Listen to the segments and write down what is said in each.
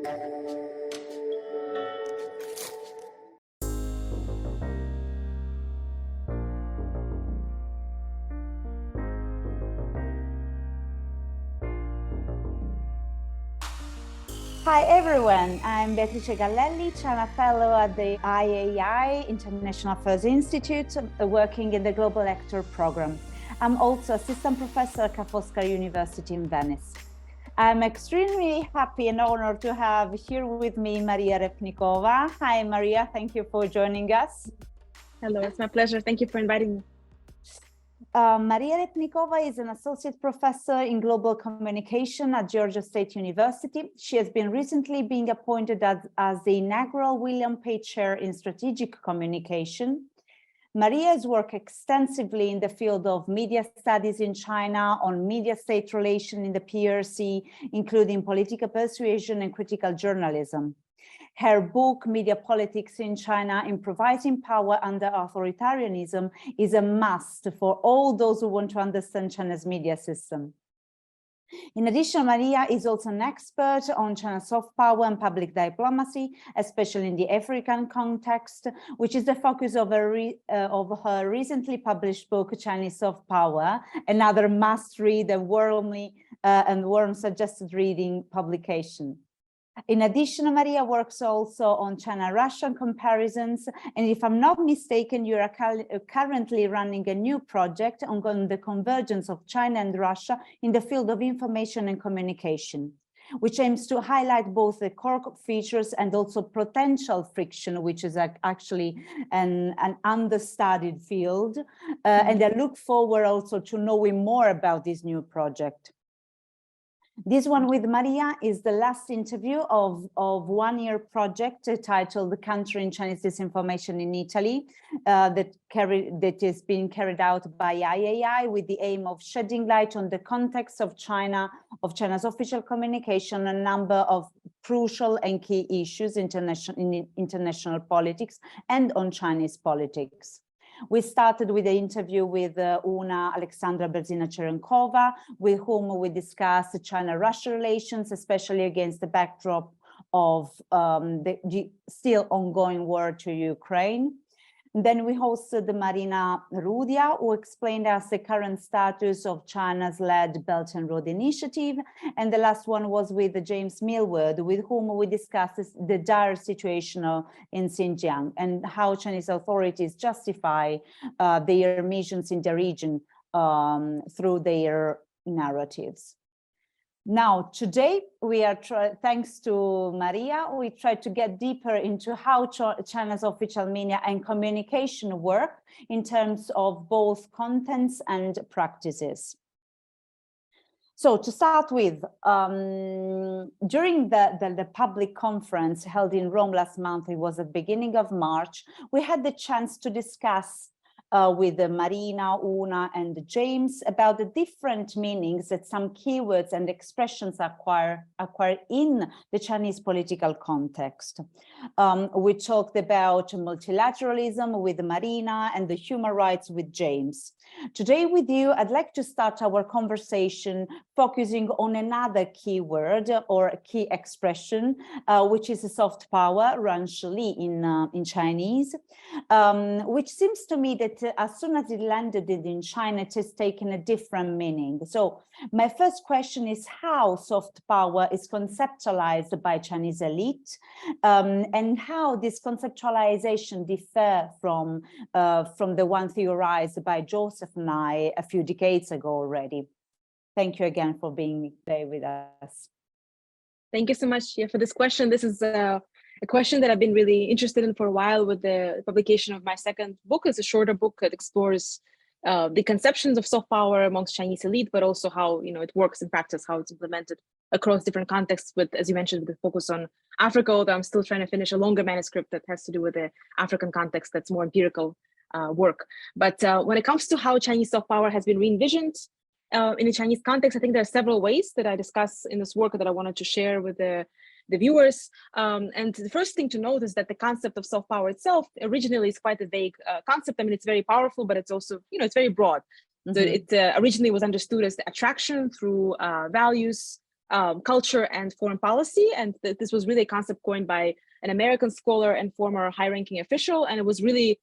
Hi everyone, I'm Beatrice Gallelli, China Fellow at the IAI, International Affairs Institute, working in the Global Lecture Program. I'm also Assistant Professor at Ca' Foscari University in Venice. I'm extremely happy and honored to have here with me Maria Repnikova. Hi Maria, thank you for joining us. Hello, it's my pleasure. Thank you for inviting me. Maria Repnikova is an associate professor in global communication at Georgia State University. She has been recently being appointed as the inaugural William Page Chair in Strategic Communication. Maria has worked extensively in the field of media studies in China, on media-state relation in the PRC, including political persuasion and critical journalism. Her book, Media Politics in China, Improvising Power Under Authoritarianism, is a must for all those who want to understand China's media system. In addition, Maria is also an expert on China's soft power and public diplomacy, especially in the African context, which is the focus of her recently published book, Chinese Soft Power, another must-read and warm suggested reading publication. In addition, Maria works also on China-Russian comparisons, and if I'm not mistaken, you are currently running a new project on the convergence of China and Russia in the field of information and communication, which aims to highlight both the core features and also potential friction, which is actually an understudied field. And I look forward also to knowing more about this new project. This one with Maria is the last interview of one-year project titled Countering Chinese Disinformation in Italy that is being carried out by IAI with the aim of shedding light on the context of China's official communication, a number of crucial and key issues in international politics and on Chinese politics. We started with the interview with Una Alexandra Berzina-Cherenkova, with whom we discussed China-Russia relations, especially against the backdrop of the still ongoing war to Ukraine. And then we hosted Marina Rudia, who explained us the current status of China's led Belt and Road Initiative. And the last one was with James Millward, with whom we discussed the dire situation in Xinjiang and how Chinese authorities justify their missions in the region through their narratives. Now, today, we are thanks to Maria, we try to get deeper into how China's official media and communication work in terms of both contents and practices. So to start with, during the public conference held in Rome last month, it was at the beginning of March, we had the chance to discuss with Marina, Una, and James about the different meanings that some keywords and expressions acquire in the Chinese political context. We talked about multilateralism with Marina and the human rights with James. Today with you, I'd like to start our conversation focusing on another keyword or key expression, which is soft power, 软实力 in Chinese, which seems to me that as soon as it landed in China, it has taken a different meaning. So my first question is how soft power is conceptualized by Chinese elite, and how this conceptualization differ from the one theorized by Joseph and I a few decades ago already. Thank you again for being there with us. Thank you so much for this question. This is a question that I've been really interested in for a while with the publication of my second book. It's a shorter book that explores the conceptions of soft power amongst Chinese elite, but also how it works in practice, how it's implemented across different contexts with, as you mentioned, with the focus on Africa, although I'm still trying to finish a longer manuscript that has to do with the African context that's more empirical work. But when it comes to how Chinese soft power has been re-envisioned in the Chinese context, I think there are several ways that I discuss in this work that I wanted to share with the viewers. And the first thing to note is that the concept of soft power itself originally is quite a vague concept. I mean, it's very powerful, but it's also, it's very broad. Mm-hmm. So it originally was understood as the attraction through values, culture and foreign policy. And this was really a concept coined by an American scholar and former high-ranking official. And it was really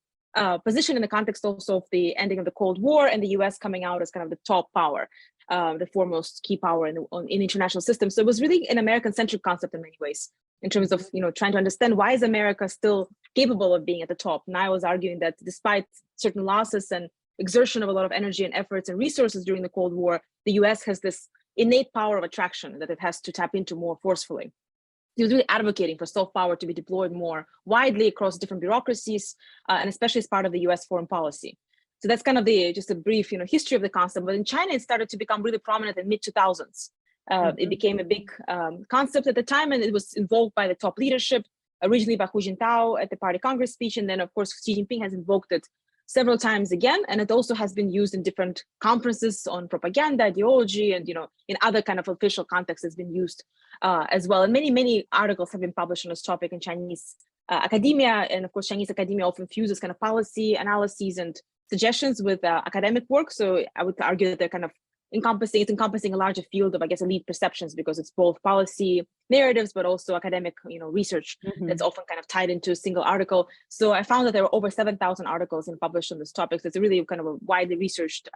positioned in the context also of the ending of the Cold War and the US coming out as kind of the top power, the foremost key power in international systems. So it was really an American-centric concept in many ways, in terms of trying to understand why is America still capable of being at the top. And I was arguing that despite certain losses and exertion of a lot of energy and efforts and resources during the Cold War, the US has this innate power of attraction that it has to tap into more forcefully. He was really advocating for soft power to be deployed more widely across different bureaucracies, and especially as part of the US foreign policy. So that's kind of just a brief history of the concept. But in China, it started to become really prominent in mid-2000s. It became a big concept at the time, and it was invoked by the top leadership, originally by Hu Jintao at the Party Congress speech. And then, of course, Xi Jinping has invoked it several times again. And it also has been used in different conferences on propaganda, ideology, and in other kind of official contexts, it's been used as well. And many articles have been published on this topic in Chinese academia. And of course, Chinese academia often fuses kind of policy analyses and suggestions with academic work. So I would argue that they're kind of encompassing a larger field of, I guess, elite perceptions, because it's both policy narratives, but also academic, research that's often kind of tied into a single article. So I found that there were over 7,000 articles published on this topic. So it's a really kind of a widely researched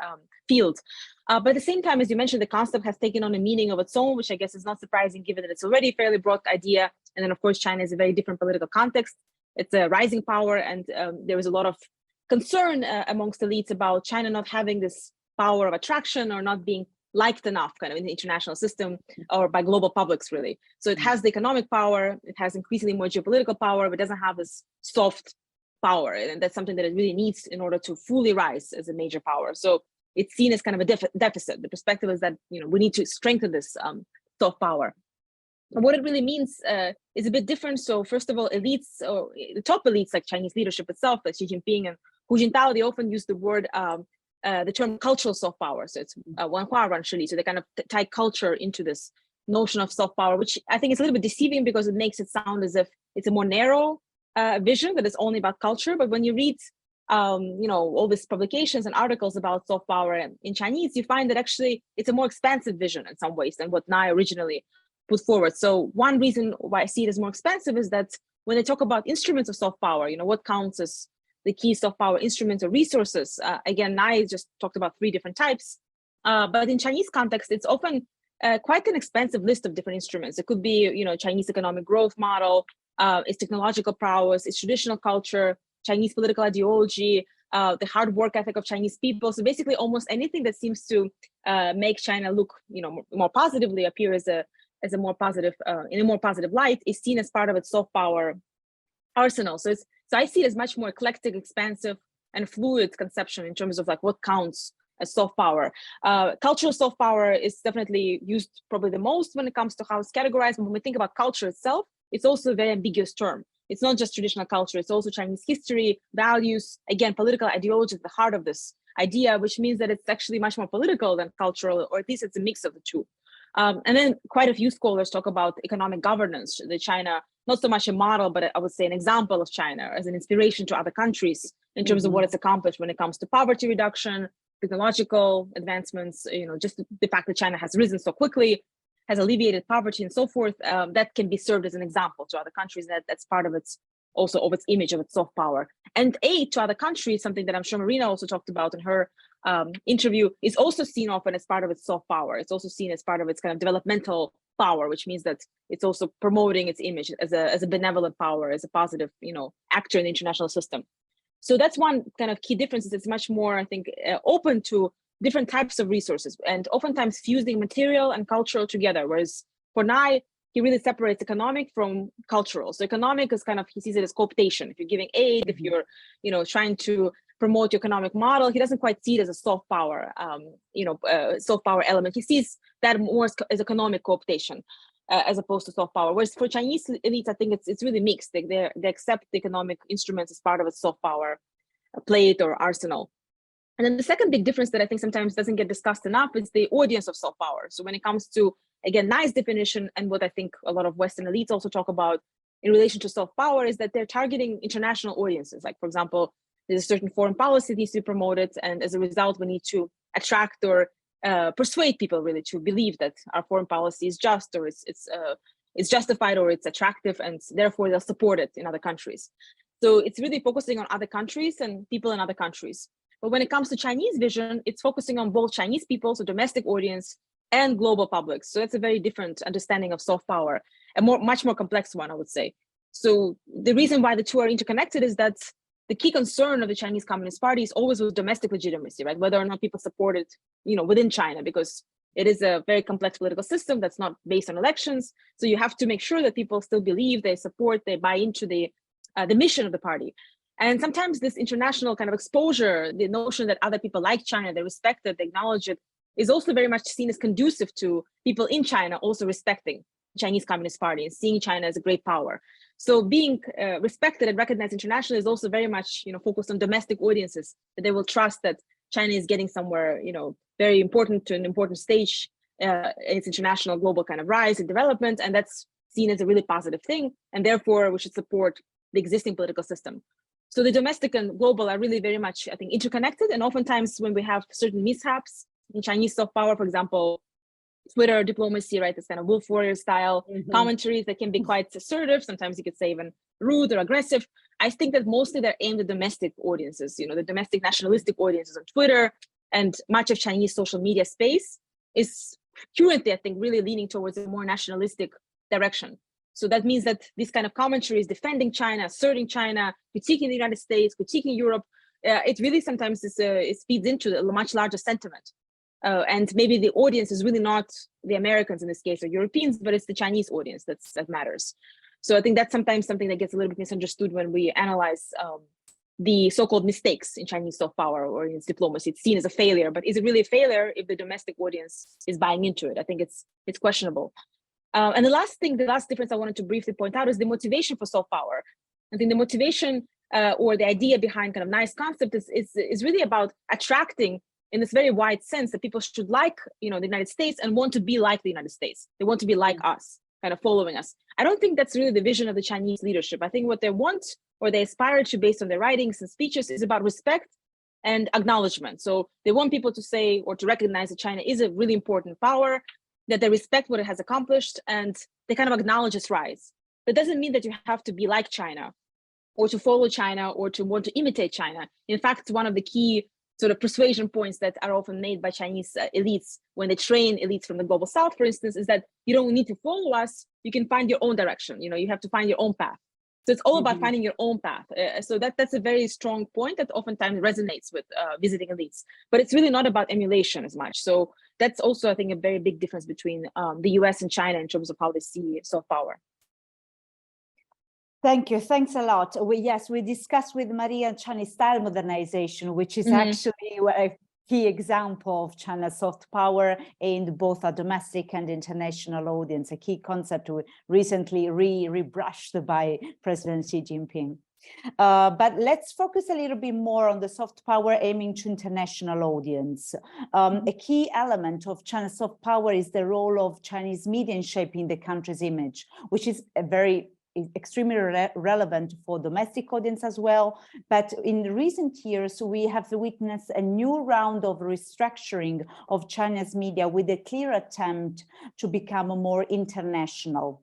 field. But at the same time, as you mentioned, the concept has taken on a meaning of its own, which I guess is not surprising given that it's already a fairly broad idea. And then, of course, China is a very different political context. It's a rising power, and there is a lot of concern amongst elites about China not having this power of attraction or not being liked enough kind of in the international system or by global publics, really. So it has the economic power, it has increasingly more geopolitical power, but doesn't have this soft power. And that's something that it really needs in order to fully rise as a major power. So it's seen as kind of a deficit. The perspective is that, we need to strengthen this soft power. And what it really means is a bit different. So first of all, elites, or the top elites like Chinese leadership itself, like Xi Jinping and Hu Jintao, they often use the term cultural soft power. So it's Wanhua Ranshili. So they kind of tie culture into this notion of soft power, which I think is a little bit deceiving because it makes it sound as if it's a more narrow vision that is only about culture. But when you read, all these publications and articles about soft power in Chinese, you find that actually it's a more expansive vision in some ways than what Nai originally put forward. So one reason why I see it as more expansive is that when they talk about instruments of soft power, what counts as the key soft power instruments or resources. Again, Nai just talked about 3 different types, but in Chinese context, it's often quite an expansive list of different instruments. It could be, Chinese economic growth model, its technological prowess, its traditional culture, Chinese political ideology, the hard work ethic of Chinese people. So basically almost anything that seems to make China look, more positively, appear as a more positive, in a more positive light, is seen as part of its soft power arsenal. So I see it as much more eclectic, expansive, and fluid conception in terms of like what counts as soft power. Cultural soft power is definitely used probably the most when it comes to how it's categorized. But when we think about culture itself, it's also a very ambiguous term. It's not just traditional culture, it's also Chinese history, values, again, political ideology at the heart of this idea, which means that it's actually much more political than cultural, or at least it's a mix of the two. And then quite a few scholars talk about economic governance, the China, not so much a model, but I would say an example of China as an inspiration to other countries in terms of what it's accomplished when it comes to poverty reduction, technological advancements, just the fact that China has risen so quickly, has alleviated poverty and so forth, that can be served as an example to other countries. That's part of its image of its soft power. And aid to other countries, something that I'm sure Marina also talked about in her interview, is also seen often as part of its soft power. It's also seen as part of its kind of developmental power, which means that it's also promoting its image as a benevolent power, as a positive, actor in the international system. So that's one kind of key difference. Is it's much more, I think, open to different types of resources, and oftentimes fusing material and cultural together. Whereas for Nai, he really separates economic from cultural. So economic is kind of, he sees it as cooptation. If you're giving aid, if you're, trying to promote your economic model, he doesn't quite see it as a soft power, soft power element. He sees that more as economic cooptation, as opposed to soft power. Whereas for Chinese elites, I think it's really mixed. They accept the economic instruments as part of a soft power plate or arsenal. And then the second big difference that I think sometimes doesn't get discussed enough is the audience of soft power. So when it comes to, again, Nai's definition, and what I think a lot of Western elites also talk about in relation to soft power, is that they're targeting international audiences. Like, for example, there's a certain foreign policy that needs to be promoted, and as a result, we need to attract or persuade people really to believe that our foreign policy is just, or it's justified, or it's attractive, and therefore they'll support it in other countries. So it's really focusing on other countries and people in other countries. But when it comes to Chinese vision, it's focusing on both Chinese people, so domestic audience, and global public. So it's a very different understanding of soft power, a much more complex one, I would say. So the reason why the two are interconnected is that the key concern of the Chinese Communist Party is always with domestic legitimacy, right? Whether or not people support it, within China, because it is a very complex political system that's not based on elections. So you have to make sure that people still believe, they support, they buy into the mission of the party. And sometimes this international kind of exposure, the notion that other people like China, they respect it, they acknowledge it, is also very much seen as conducive to people in China also respecting the Chinese Communist Party and seeing China as a great power. So being respected and recognized internationally is also very much, focused on domestic audiences, that they will trust that China is getting somewhere, very important to an important stage in its international global kind of rise and development. And that's seen as a really positive thing. And therefore, we should support the existing political system. So the domestic and global are really very much, I think, interconnected. And oftentimes when we have certain mishaps in Chinese soft power, for example, Twitter diplomacy, right, this kind of wolf warrior style commentaries that can be quite assertive, sometimes you could say even rude or aggressive. I think that mostly they're aimed at domestic audiences, the domestic nationalistic audiences on Twitter, and much of Chinese social media space is currently, I think, really leaning towards a more nationalistic direction. So that means that this kind of commentary is defending China, asserting China, critiquing the United States, critiquing Europe. It really sometimes it feeds into a much larger sentiment. And maybe the audience is really not the Americans in this case or Europeans, but it's the Chinese audience that matters. So I think that's sometimes something that gets a little bit misunderstood when we analyze the so-called mistakes in Chinese soft power or in its diplomacy. It's seen as a failure, but is it really a failure if the domestic audience is buying into it? I think it's questionable. And the last difference I wanted to briefly point out is the motivation for soft power. I think the motivation or the idea behind kind of nice concept is really about attracting, in this very wide sense, that people should like, the United States and want to be like the United States. They want to be like us, kind of following us. I don't think that's really the vision of the Chinese leadership. I think what they want or they aspire to based on their writings and speeches is about respect and acknowledgement. So they want people to say or to recognize that China is a really important power, that they respect what it has accomplished, and they kind of acknowledge its rise. That doesn't mean that you have to be like China or to follow China or to want to imitate China. In fact, one of the key sort of persuasion points that are often made by Chinese elites when they train elites from the global south, for instance, is that you don't need to follow us. You can find your own direction. You have to find your own path. So it's all about finding your own path. So that's a very strong point that oftentimes resonates with visiting elites, but it's really not about emulation as much. So that's also, I think, a very big difference between the US and China in terms of how they see soft power. Thank you. Thanks a lot. We discussed with Maria Chinese style modernization, which is actually a key example of China's soft power aimed both at domestic and international audience, a key concept recently rebrushed by President Xi Jinping. But let's focus a little bit more on the soft power aiming to international audience. A key element of China's soft power is the role of Chinese media in shaping the country's image, which is extremely relevant for domestic audience as well. But in recent years, we have witnessed a new round of restructuring of China's media with a clear attempt to become more international.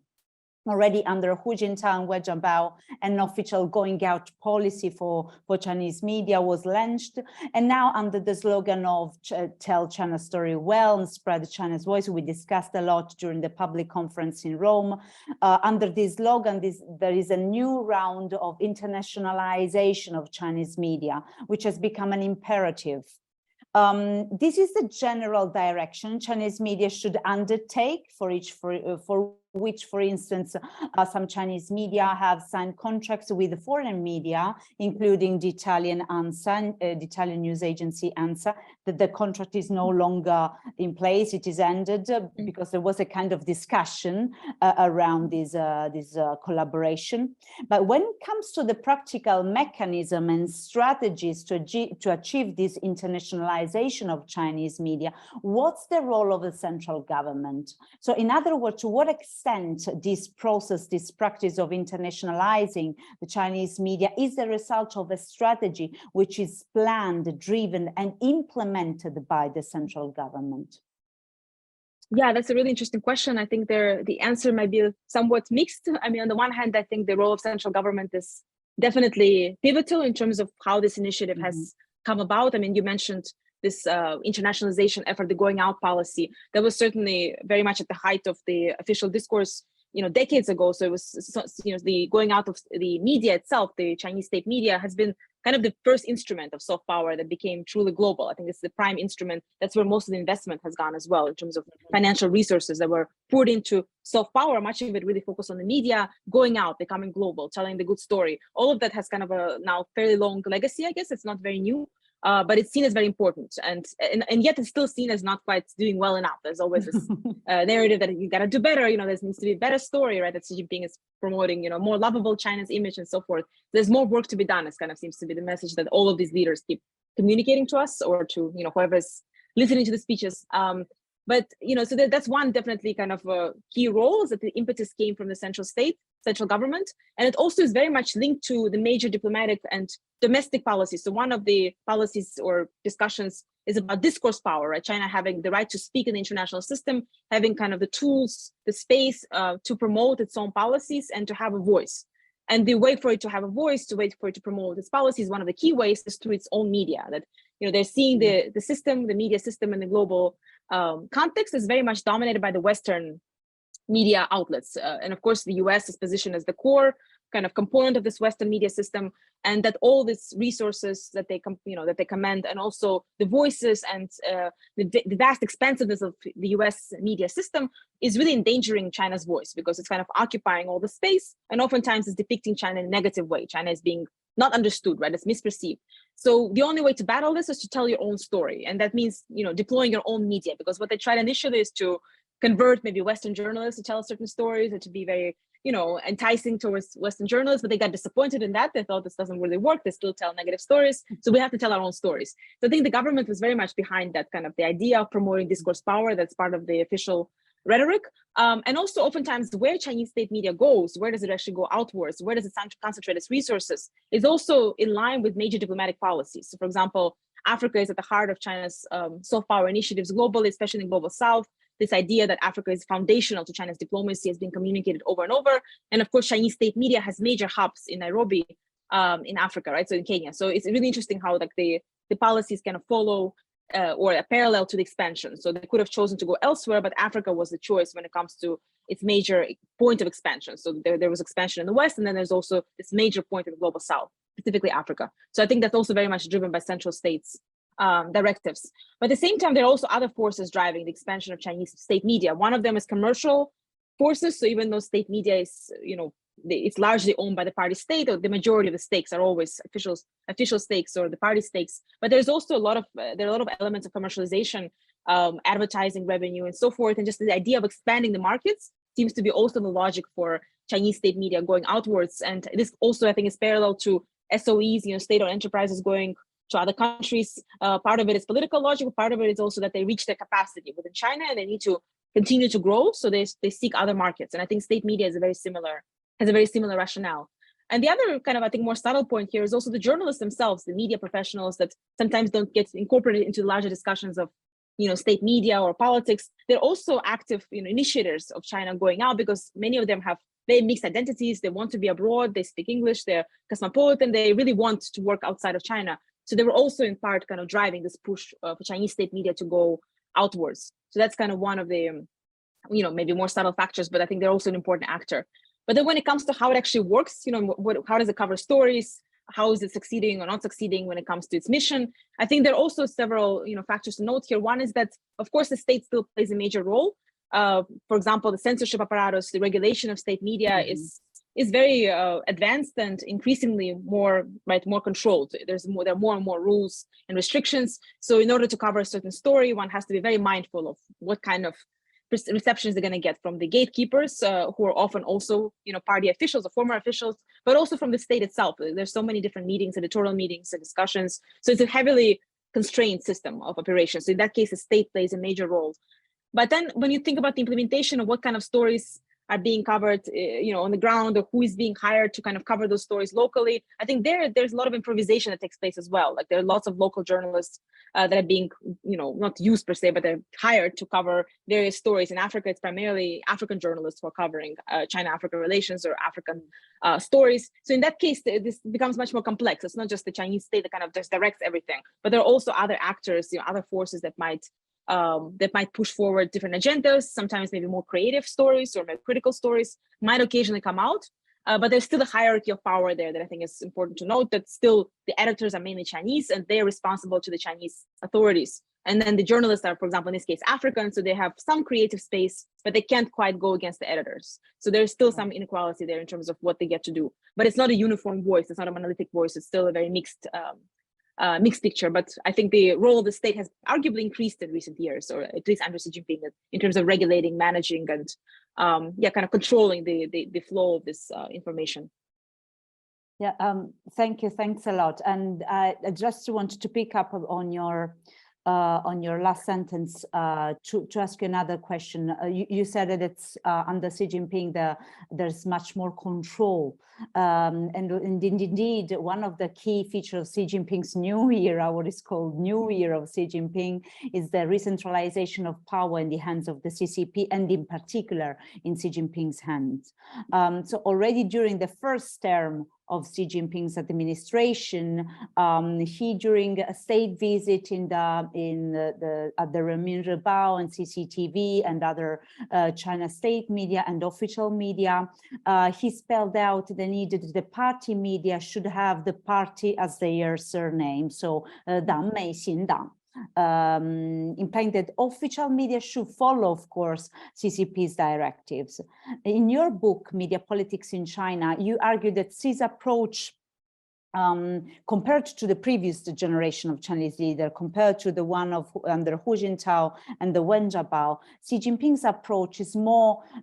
Already under Hu Jintao and Wei Jiabao, an official going out policy for Chinese media was launched. And now under the slogan of Tell China's story well and spread China's voice, we discussed a lot during the public conference in Rome. Under this slogan, there is a new round of internationalization of Chinese media, which has become an imperative. This is the general direction Chinese media should undertake for which, for instance, some Chinese media have signed contracts with foreign media, including the Italian ANSA, the Italian news agency ANSA, that the contract is no longer in place. It is ended because there was a kind of discussion around this collaboration. But when it comes to the practical mechanism and strategies to achieve this internationalization of Chinese media, what's the role of the central government? So in other words, to what extent extent this process, this practice of internationalizing the Chinese media is the result of a strategy which is planned, driven, and implemented by the central government? Yeah, that's a really interesting question. I think the answer might be somewhat mixed. I mean, on the one hand, I think the role of central government is definitely pivotal in terms of how this initiative has come about. I mean, you mentioned this internationalization effort, the going out policy, that was certainly very much at the height of the official discourse, decades ago. So it was, the going out of the media itself, the Chinese state media, has been kind of the first instrument of soft power that became truly global. I think it's the prime instrument. That's where most of the investment has gone as well, in terms of financial resources that were poured into soft power. Much of it really focused on the media going out, becoming global, telling the good story. All of that has kind of a now fairly long legacy, I guess. It's not very new. But it's seen as very important, and yet it's still seen as not quite doing well enough. There's always this narrative that you got to do better. There needs to be a better story, right? That Xi Jinping is promoting, more lovable China's image and so forth. There's more work to be done. It kind of seems to be the message that all of these leaders keep communicating to us, or to whoever's listening to the speeches. But so that's one definitely kind of key role, is that the impetus came from the central government, and it also is very much linked to the major diplomatic and domestic policies. So one of the policies or discussions is about discourse power, right? China having the right to speak in the international system, having kind of the tools, the space to promote its own policies and to have a voice. And the way for it to have a voice, the way for it to promote its policies, one of the key ways is through its own media. That they're seeing the system, the media system in the global context is very much dominated by the Western media outlets, and of course the US is positioned as the core kind of component of this Western media system, and that all these resources that they command, and also the voices and the vast expansiveness of the US media system is really endangering China's voice, because it's kind of occupying all the space, and oftentimes it's depicting China in a negative way. China is being not understood, right? It's misperceived. So the only way to battle this is to tell your own story, and that means deploying your own media, because what they tried initially is to convert maybe Western journalists to tell certain stories, or to be very, enticing towards Western journalists, but they got disappointed in that. They thought this doesn't really work. They still tell negative stories. So we have to tell our own stories. So I think the government was very much behind that kind of the idea of promoting discourse power. That's part of the official rhetoric. And also oftentimes where Chinese state media goes, where does it actually go outwards? Where does it concentrate its resources? Is also in line with major diplomatic policies. So for example, Africa is at the heart of China's soft power initiatives globally, especially in the global South. This idea that Africa is foundational to China's diplomacy has been communicated over and over. And of course, Chinese state media has major hubs in Nairobi, in Africa, right? So in Kenya. So it's really interesting how the policies kind of follow or a parallel to the expansion. So they could have chosen to go elsewhere, but Africa was the choice when it comes to its major point of expansion. So there was expansion in the West, and then there's also this major point in the global South, specifically Africa. So I think that's also very much driven by central states directives. But at the same time, there are also other forces driving the expansion of Chinese state media. One of them is commercial forces. So even though state media is, it's largely owned by the party state, or the majority of the stakes are always official stakes or the party stakes. But there's also a lot of elements of commercialization, advertising revenue, and so forth. And just the idea of expanding the markets seems to be also the logic for Chinese state media going outwards. And this also, I think, is parallel to SOEs, state-owned enterprises going to other countries. Part of it is political logic. Part of it is also that they reach their capacity within China, and they need to continue to grow. So they seek other markets. And I think state media has a very similar rationale. And the other kind of, I think, more subtle point here is also the journalists themselves, the media professionals that sometimes don't get incorporated into larger discussions of, state media or politics. They're also active, initiators of China going out, because many of them have very mixed identities. They want to be abroad. They speak English. They're cosmopolitan. They really want to work outside of China. So they were also in part kind of driving this push for Chinese state media to go outwards. So that's kind of one of the, maybe more subtle factors, but I think they're also an important actor. But then when it comes to how it actually works, how does it cover stories? How is it succeeding or not succeeding when it comes to its mission? I think there are also several, factors to note here. One is that, of course, the state still plays a major role. For example, the censorship apparatus, the regulation of state media is very advanced and increasingly more controlled. There are more and more rules and restrictions. So in order to cover a certain story, one has to be very mindful of what kind of receptions they're going to get from the gatekeepers, who are often also, party officials or former officials, but also from the state itself. There's so many different meetings, editorial meetings and discussions. So it's a heavily constrained system of operations. So in that case, the state plays a major role. But then when you think about the implementation of what kind of stories are being covered, on the ground, or who is being hired to kind of cover those stories locally. I think there's a lot of improvisation that takes place as well. Like there are lots of local journalists that are being, not used per se, but they're hired to cover various stories. In Africa, it's primarily African journalists who are covering China-Africa relations or African stories. So in that case, this becomes much more complex. It's not just the Chinese state that kind of just directs everything, but there are also other actors, other forces that might push forward different agendas. Sometimes maybe more creative stories or more critical stories might occasionally come out. But there's still a hierarchy of power there that I think is important to note, that still the editors are mainly Chinese and they're responsible to the Chinese authorities. And then the journalists are, for example, in this case, African, so they have some creative space, but they can't quite go against the editors. So there's still some inequality there in terms of what they get to do. But it's not a uniform voice, it's not a monolithic voice, it's still a very mixed picture. But I think the role of the state has arguably increased in recent years, or at least under Xi Jinping, in terms of regulating, managing, and kind of controlling the flow of this information. Yeah, thank you. Thanks a lot. And I just wanted to pick up on your last sentence to ask you another question. You said that it's under Xi Jinping there's much more control, and indeed one of the key features of Xi Jinping's new era, what is called new era of Xi Jinping, is the recentralization of power in the hands of the CCP, and in particular in Xi Jinping's hands. So already during the first term of Xi Jinping's administration, he, during a state visit at the Renmin Ribao and CCTV and other China state media and official media, he spelled out the need that the party media should have the party as their surname, so 党美行党. Implying that official media should follow, of course, CCP's directives. In your book, Media Politics in China, you argue that Xi's approach, compared to the previous generation of Chinese leader, compared to the one under Hu Jintao and the Wen Jiabao, Xi Jinping's approach is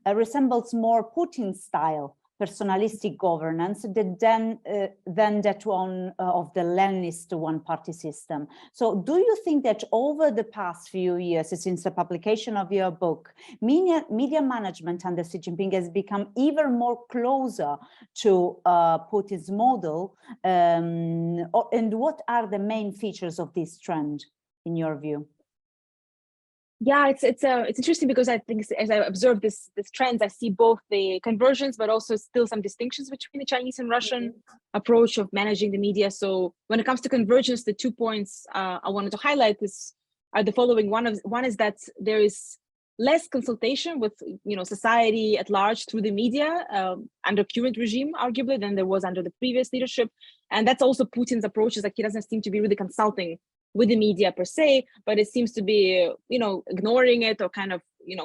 resembles more Putin style personalistic governance than that one of the Leninist one-party system. So do you think that over the past few years, since the publication of your book, media management under Xi Jinping has become even more closer to Putin's model? And what are the main features of this trend, in your view? Yeah, it's interesting because I think as I observe this trends, I see both the convergence, but also still some distinctions between the Chinese and Russian approach of managing the media. So when it comes to convergence, the 2 points I wanted to highlight are the following. One is that there is less consultation with society at large through the media under current regime, arguably, than there was under the previous leadership. And that's also Putin's approach, is like he doesn't seem to be really consulting with the media per se, but it seems to be, ignoring it, or kind of,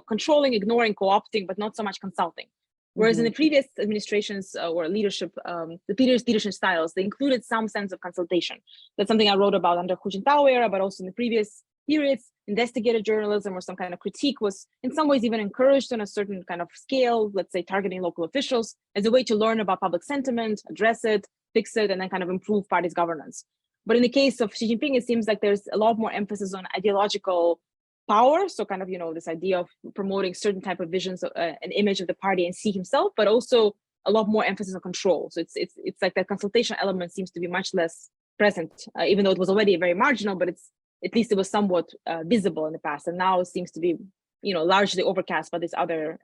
controlling, ignoring, co-opting, but not so much consulting. Whereas in the previous administrations or leadership, the previous leadership styles, they included some sense of consultation. That's something I wrote about under Hu Jintao era, but also in the previous periods, investigative journalism or some kind of critique was in some ways even encouraged on a certain kind of scale, let's say targeting local officials as a way to learn about public sentiment, address it, fix it, and then kind of improve party's governance. But in the case of Xi Jinping, it seems like there's a lot more emphasis on ideological power. So kind of, this idea of promoting certain type of visions, an image of the party and Xi himself, but also a lot more emphasis on control. So it's like that consultation element seems to be much less present, even though it was already very marginal, but at least it was somewhat visible in the past. And now it seems to be, largely overcast by these other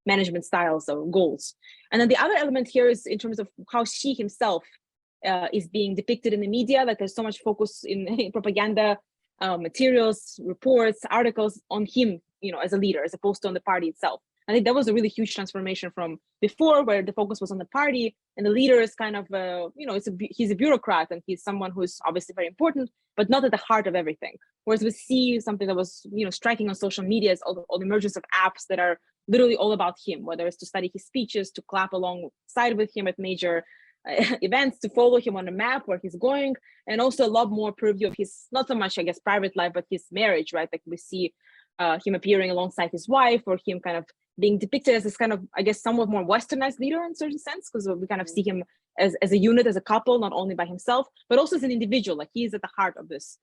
management styles or goals. And then the other element here is in terms of how Xi himself is being depicted in the media. Like there's so much focus in propaganda materials, reports, articles on him, as a leader, as opposed to on the party itself. I think that was a really huge transformation from before, where the focus was on the party and the leader is kind of, he's a bureaucrat and he's someone who's obviously very important, but not at the heart of everything. Whereas with Xi, something that was, striking on social media is all the emergence of apps that are literally all about him, whether it's to study his speeches, to clap alongside with him at major events, to follow him on a map where he's going, and also a lot more purview of his, not so much, I guess, private life, but his marriage, right? Like we see him appearing alongside his wife, or him kind of being depicted as this kind of, I guess, somewhat more westernized leader in a certain sense, because we kind of see him as a unit, as a couple, not only by himself, but also as an individual. Like he is at the heart of this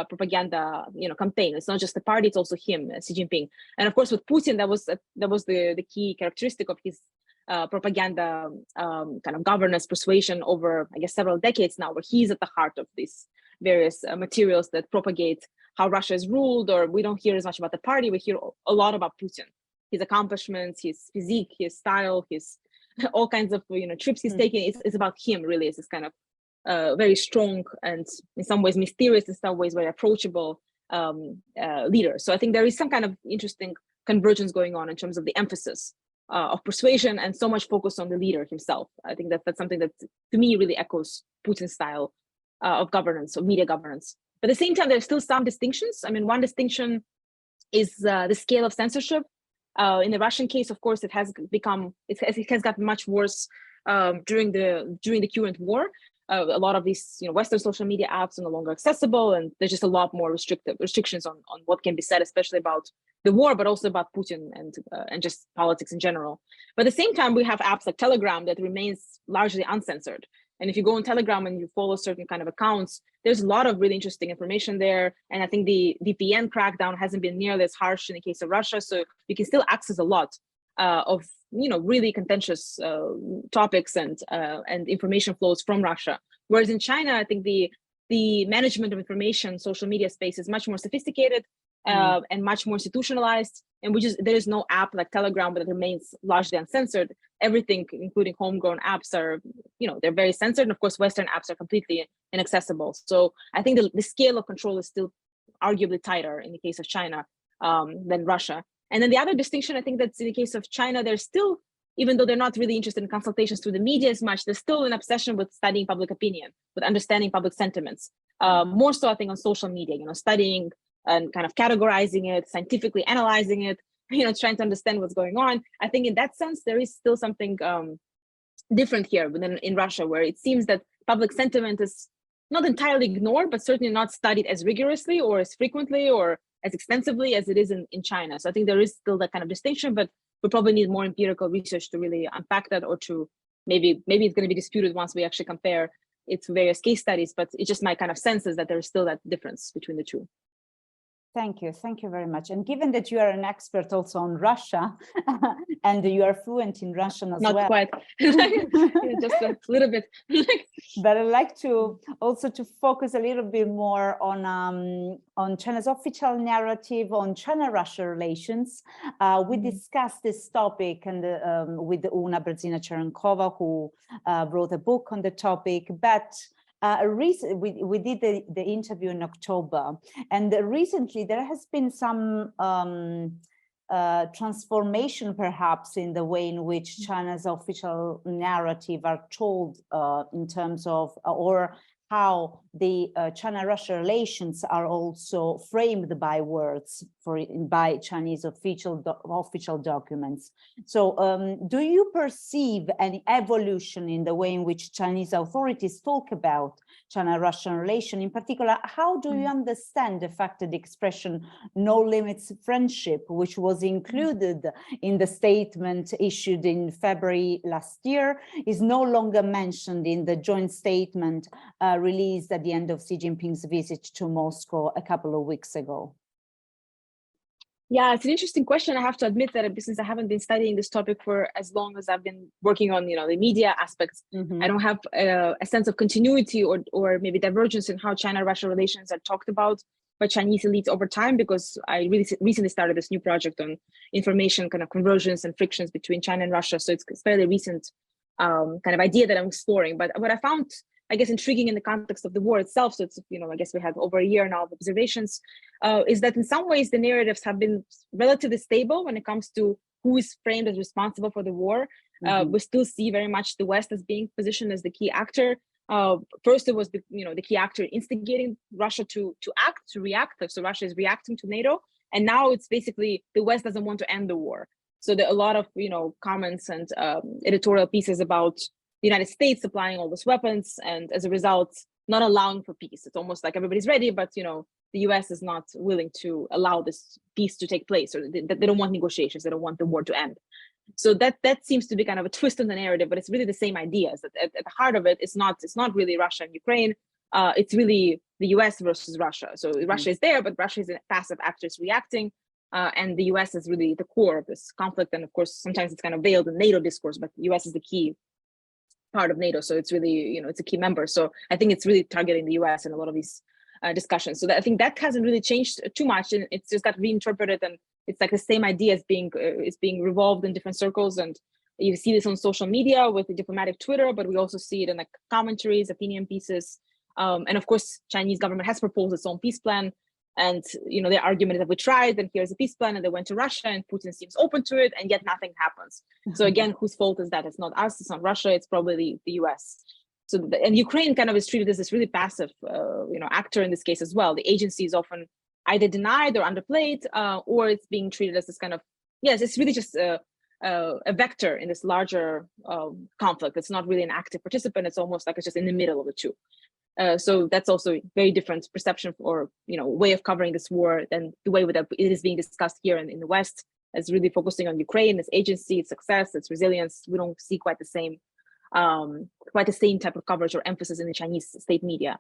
propaganda, campaign. It's not just the party; it's also him, Xi Jinping. And of course, with Putin, that was the key characteristic of his propaganda kind of governance persuasion over, I guess, several decades now, where he's at the heart of these various materials that propagate how Russia is ruled. Or we don't hear as much about the party; we hear a lot about Putin, his accomplishments, his physique, his style, his all kinds of trips he's taking. It's about him, really. It's this kind of very strong and in some ways mysterious, in some ways very approachable leader. So I think there is some kind of interesting convergence going on in terms of the emphasis of persuasion and so much focus on the leader himself. I think that's something that to me really echoes Putin's style of governance, of media governance. But at the same time, there's still some distinctions. I mean, one distinction is the scale of censorship. In the Russian case, of course, it has gotten much worse during the current war. A lot of these Western social media apps are no longer accessible, and there's just a lot more restrictions on what can be said, especially about the war, but also about Putin and just politics in general. But at the same time, we have apps like Telegram that remains largely uncensored. And if you go on Telegram and you follow certain kind of accounts, there's a lot of really interesting information there. And I think the VPN crackdown hasn't been nearly as harsh in the case of Russia, so you can still access a lot of really contentious topics and information flows from Russia. Whereas in China, I think the management of information, social media space is much more sophisticated and much more institutionalized. And there is no app like Telegram that remains largely uncensored. Everything, including homegrown apps, are they're very censored. And of course, Western apps are completely inaccessible. So I think the scale of control is still arguably tighter in the case of China than Russia. And then the other distinction, I think, that's in the case of China, there's still, even though they're not really interested in consultations through the media as much, there's still an obsession with studying public opinion, with understanding public sentiments. More so, I think, on social media, studying and kind of categorizing it, scientifically analyzing it, trying to understand what's going on. I think in that sense, there is still something different here than in Russia, where it seems that public sentiment is not entirely ignored, but certainly not studied as rigorously or as frequently or as extensively as it is in China. So I think there is still that kind of distinction, but we probably need more empirical research to really unpack that, or to maybe it's going to be disputed once we actually compare it to various case studies, but it's just my kind of sense is that there is still that difference between the two. Thank you very much. And given that you are an expert also on Russia and you are fluent in Russian as well. Not quite, just a little bit. But I'd like to also focus a little bit more on China's official narrative on China-Russia relations. We discussed this topic and with Una Brzezinska-Cherenkova, who wrote a book on the topic, but we did the interview in October, and recently there has been some transformation perhaps in the way in which China's official narrative are told in terms of or how the China-Russia relations are also framed by words by Chinese official documents. So do you perceive any evolution in the way in which Chinese authorities talk about China-Russian relation? In particular, how do you understand the fact that the expression "no limits friendship," which was included in the statement issued in February last year, is no longer mentioned in the joint statement released at the end of Xi Jinping's visit to Moscow a couple of weeks ago? Yeah, it's an interesting question. I have to admit that since I haven't been studying this topic for as long as I've been working on, the media aspects, I don't have a sense of continuity or maybe divergence in how China-Russia relations are talked about by Chinese elites over time, because I really recently started this new project on information kind of convergence and frictions between China and Russia. So it's a fairly recent kind of idea that I'm exploring. But what I found, I guess, intriguing in the context of the war itself, so it's, I guess we have over a year now of observations, is that in some ways the narratives have been relatively stable when it comes to who is framed as responsible for the war. We still see very much the West as being positioned as the key actor. First, it was the key actor instigating Russia to react. So Russia is reacting to NATO, and now it's basically the West doesn't want to end the war. So there are a lot of comments and editorial pieces about the United States supplying all those weapons, and as a result, not allowing for peace. It's almost like everybody's ready, but the US is not willing to allow this peace to take place, or they don't want negotiations. They don't want the war to end. So that seems to be kind of a twist in the narrative, but it's really the same ideas. That at the heart of it, it's not really Russia and Ukraine. it's really the US versus Russia. So Russia is there, but Russia is a passive actor, is reacting. And the US is really the core of this conflict. And of course, sometimes it's kind of veiled in NATO discourse, but the US is the key part of NATO. So it's really, it's a key member. So I think it's really targeting the US in a lot of these discussions. So I think that hasn't really changed too much, and it's just got reinterpreted, and it's like the same idea is being revolved in different circles. And you see this on social media with the diplomatic Twitter, but we also see it in like commentaries, opinion pieces. And of course, Chinese government has proposed its own peace plan. And their argument is that we tried, and here's a peace plan, and they went to Russia, and Putin seems open to it, and yet nothing happens. So again, whose fault is that? It's not us, it's not Russia, it's probably the US. So and Ukraine kind of is treated as this really passive, actor in this case as well. The agency is often either denied or underplayed, or it's being treated as this kind of, yes, it's really just a vector in this larger conflict. It's not really an active participant. It's almost like it's just in the middle of the two. So that's also a very different perception or way of covering this war than the way that it is being discussed here in the West, as really focusing on Ukraine, its agency, its success, its resilience. We don't see quite the same type of coverage or emphasis in the Chinese state media.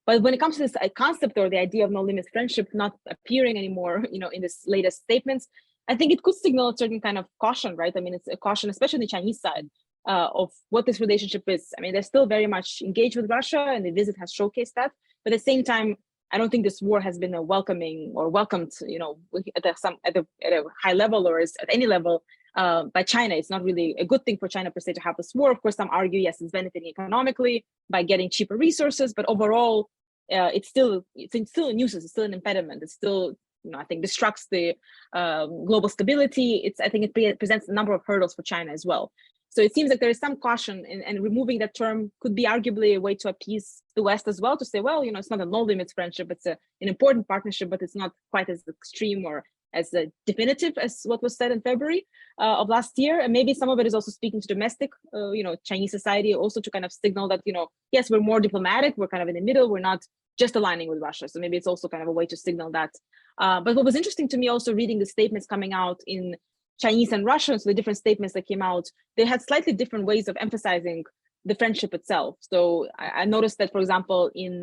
But when it comes to this concept or the idea of no limits friendship not appearing anymore, in this latest statements, I think it could signal a certain kind of caution, right? I mean, it's a caution, especially on the Chinese side, of what this relationship is. I mean, they're still very much engaged with Russia, and the visit has showcased that. But at the same time, I don't think this war has been welcomed, at a high level or at any level by China. It's not really a good thing for China per se to have this war. Of course, some argue, yes, it's benefiting economically by getting cheaper resources, but overall, it's still a nuisance. It's still an impediment. It's still, I think, destructs the global stability. I think it presents a number of hurdles for China as well. So it seems like there is some caution, and removing that term could be arguably a way to appease the West as well, to say, well, it's not a no limits friendship. It's an important partnership, but it's not quite as extreme or as definitive as what was said in February of last year. And maybe some of it is also speaking to domestic, Chinese society, also to kind of signal that, yes, we're more diplomatic. We're kind of in the middle. We're not just aligning with Russia. So maybe it's also kind of a way to signal that. But what was interesting to me also reading the statements coming out in Chinese and Russian, so the different statements that came out, they had slightly different ways of emphasizing the friendship itself. So I noticed that, for example, in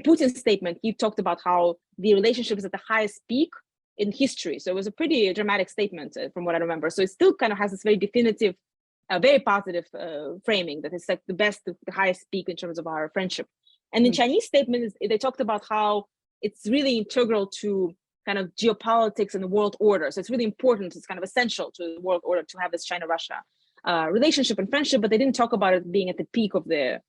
Putin's statement, he talked about how the relationship is at the highest peak in history. So it was a pretty dramatic statement from what I remember. So it still kind of has this very definitive, very positive framing that it's like the highest peak in terms of our friendship. And in Chinese statements, they talked about how it's really integral to kind of geopolitics and the world order. So it's really important. It's kind of essential to the world order to have this China-Russia relationship and friendship, but they didn't talk about it being at the peak of the,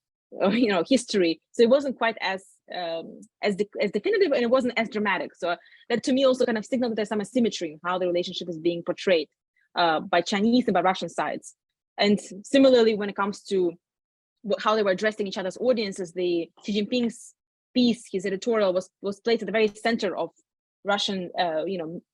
history. So it wasn't quite as definitive, and it wasn't as dramatic. So that to me also kind of signaled that there's some asymmetry in how the relationship is being portrayed by Chinese and by Russian sides. And similarly, when it comes to how they were addressing each other's audiences, the Xi Jinping's piece, his editorial was placed at the very center of Russian,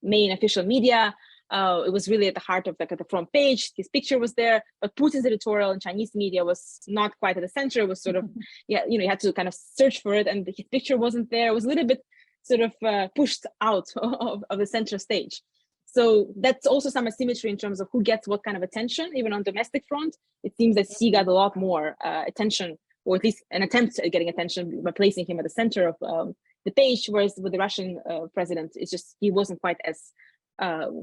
main official media. It was really at the heart of at the front page. His picture was there, but Putin's editorial in Chinese media was not quite at the center. It was sort of, you had to kind of search for it, and his picture wasn't there. It was a little bit sort of pushed out of the center stage. So that's also some asymmetry in terms of who gets what kind of attention, even on domestic front. It seems that Xi got a lot more attention, or at least an attempt at getting attention by placing him at the center of the page, whereas with the Russian president, it's just he wasn't quite as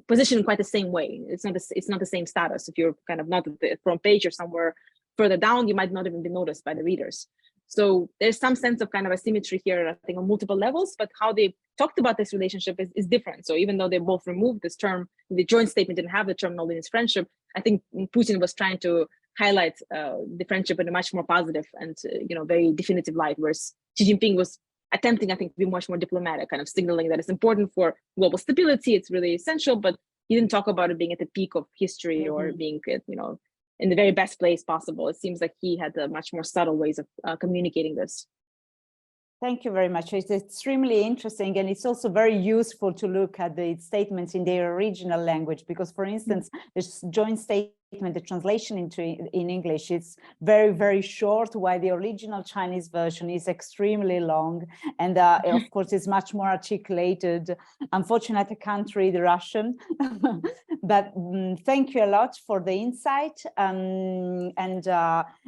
positioned quite the same way. It's not the same status. If you're kind of not at the front page or somewhere further down, you might not even be noticed by the readers. So there's some sense of kind of asymmetry here, I think, on multiple levels, but how they talked about this relationship is different. So even though they both removed this term, the joint statement didn't have the term no limits friendship, I think Putin was trying to highlight the friendship in a much more positive and very definitive light, whereas Xi Jinping was attempting, I think, to be much more diplomatic, kind of signaling that it's important for global stability, it's really essential, but he didn't talk about it being at the peak of history or being, in the very best place possible. It seems like he had much more subtle ways of communicating this. Thank you very much. It's extremely interesting, and it's also very useful to look at the statements in their original language, because, for instance, this joint statement the translation in English is very, very short, while the original Chinese version is extremely long, and of course is much more articulated. Unfortunately, I can't read Russian, but thank you a lot for the insight.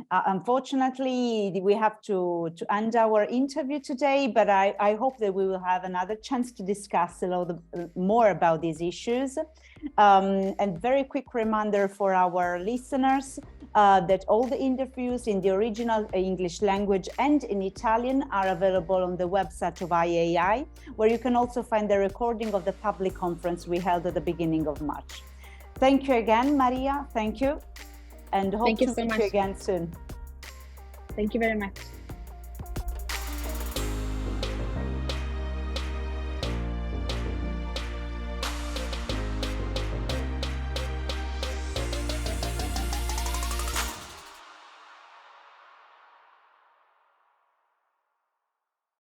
Unfortunately, we have to end our interview today, but I hope that we will have another chance to discuss a lot more about these issues. And very quick reminder for our listeners that all the interviews in the original English language and in Italian are available on the website of IAI, where you can also find the recording of the public conference we held at the beginning of March. Thank you again, Maria. Thank you. And hope to meet you again soon. Thank you very much.